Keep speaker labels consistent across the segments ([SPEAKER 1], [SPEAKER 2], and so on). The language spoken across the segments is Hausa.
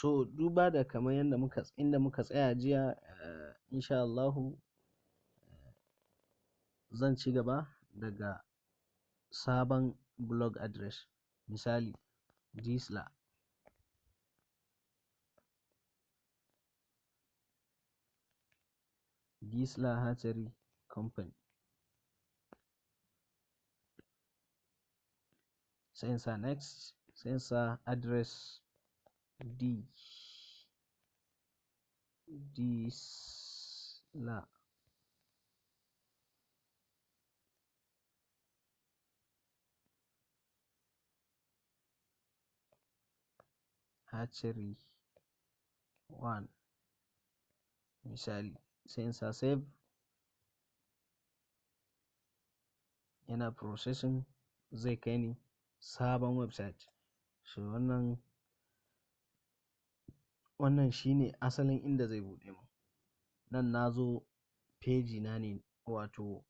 [SPEAKER 1] So duba da kamar yadda inda muka tsaya jiya, insha Allahu zan ci gaba daga sabon blog address. Misali Gisla Hatchery Company, sai in sa next, sai in sa address Gisla Hatchery 1 misali, sai in sa save. Yana processing, zai kai ni sabon website. So wannan shine asalin inda zai buɗe mu. Nan na zo page na ne, wato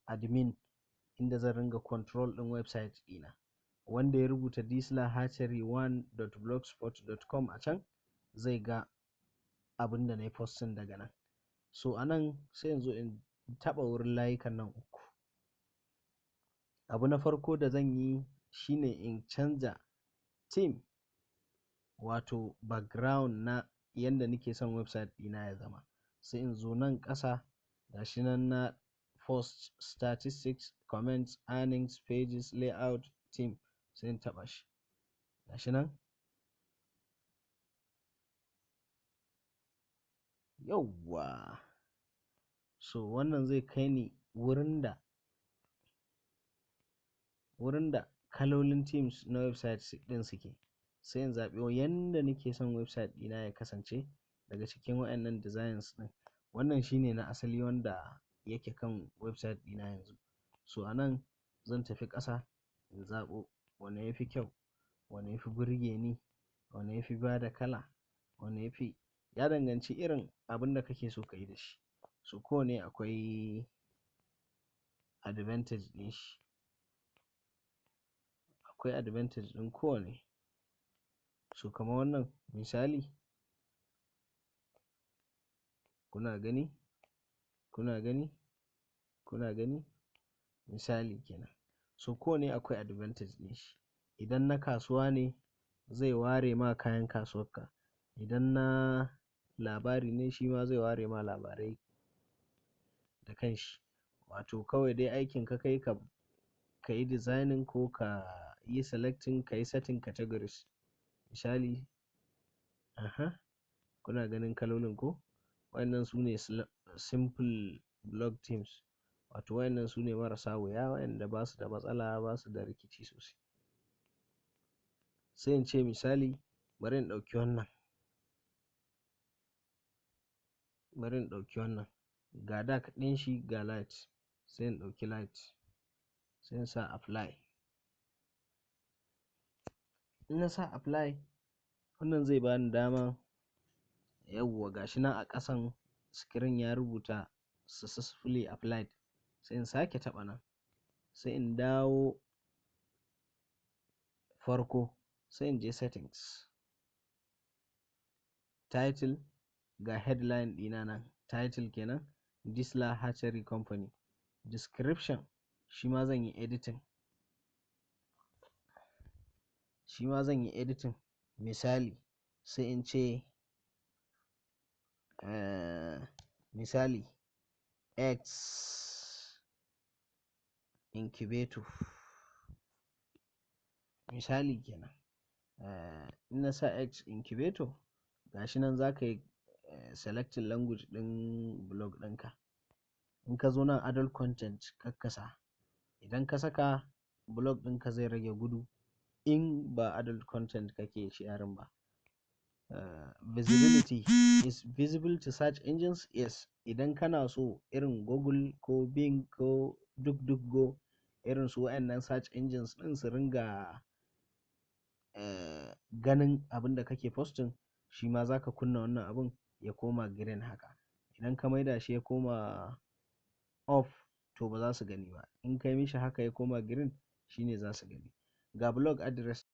[SPEAKER 1] admin, inda zan ringa control ɗin website ɗina. Wanda ya rubuta dislahatchery1.blogspot.com a can zai ga abin da na yi posting daga nan. So a nan sai in zo in taɓa wurin layukan nan uku. Abu na farko da zan yi shine in canza theme, wato background na yanda nake son website ɗina ya zama. Sai in zo nan ƙasa, gashi nan na post, statistics, comments, earnings, pages, layout, theme, sai in taɓa shi. Gashi nan. Yawwa. So wannan zai kai ni wurin da kalolin themes na website ɗin suke. Sai in zaɓi yanda nake son website ɗina ya kasance daga cikin waɗannan designs ɗin. Wannan shine na asali wanda yake kan website ɗina yanzu. So a nan zan tafi ƙasa in zaɓo wane yafi kyau, wane yafi burge ni, wane yafi bada kala, wane yafi, ya danganci irin abin da kake so ka yi da shi. So kowane akwai advantage ɗin shi. Akwai advantage ɗin kowane. So kamar wannan misali, kuna gani misali kenan. So kowane akwai advantage ɗin shi. Idan na kasuwa ne zai ware ma kayan kasuwarka. Idan na labari ne shi ma zai ware ma labarai da kanshi. Wato kawai dai aikin ka kai ka yi designing ko ka yi selecting, ka yi setting categories. Misali, kuna ganin kalolin ko? Waɗannan su ne simple blog themes. Wato waɗannan su ne marasa wuya, waɗanda ba su da matsala, ba su da rikici sosai. Sai in ce misali, bari in ɗauki wannan. Ga dark ɗin shi, ga light. Sai in ɗauki light. Sai in sa apply. In na sa apply, wannan zai bani dama. Yawwa, gashi nan a ƙasan screen ya rubuta successfully applied. Sai in sake taɓa nan. Sai in dawo farko. Sai in je settings. Title, ga headline ɗina nan. Title kenan, Gisla Hatchery Company. Description, shi ma zan yi editing. Misali, sai in ce misali X incubator. Misali kenan. In na sa X incubator, gashi nan za ka yi selecting language ɗin blog ɗinka. In ka zo nan adult content kakkasa. Idan ka saka, blog ɗinka zai rage gudu in ba adult content kake sharing ba. Visibility, is visible to search engines? Yes. Idan kana so irin Google ko Bing ko DuckDuckGo, irin su waɗannan search engines ɗin su ringa ganin abin da kake posting, shi ma za ka kunna wannan abin ya koma green haka. Idan ka maida shi ya koma off, to ba za su gani ba. In kai mishi haka ya koma green, shine za su gani. Ga blog address.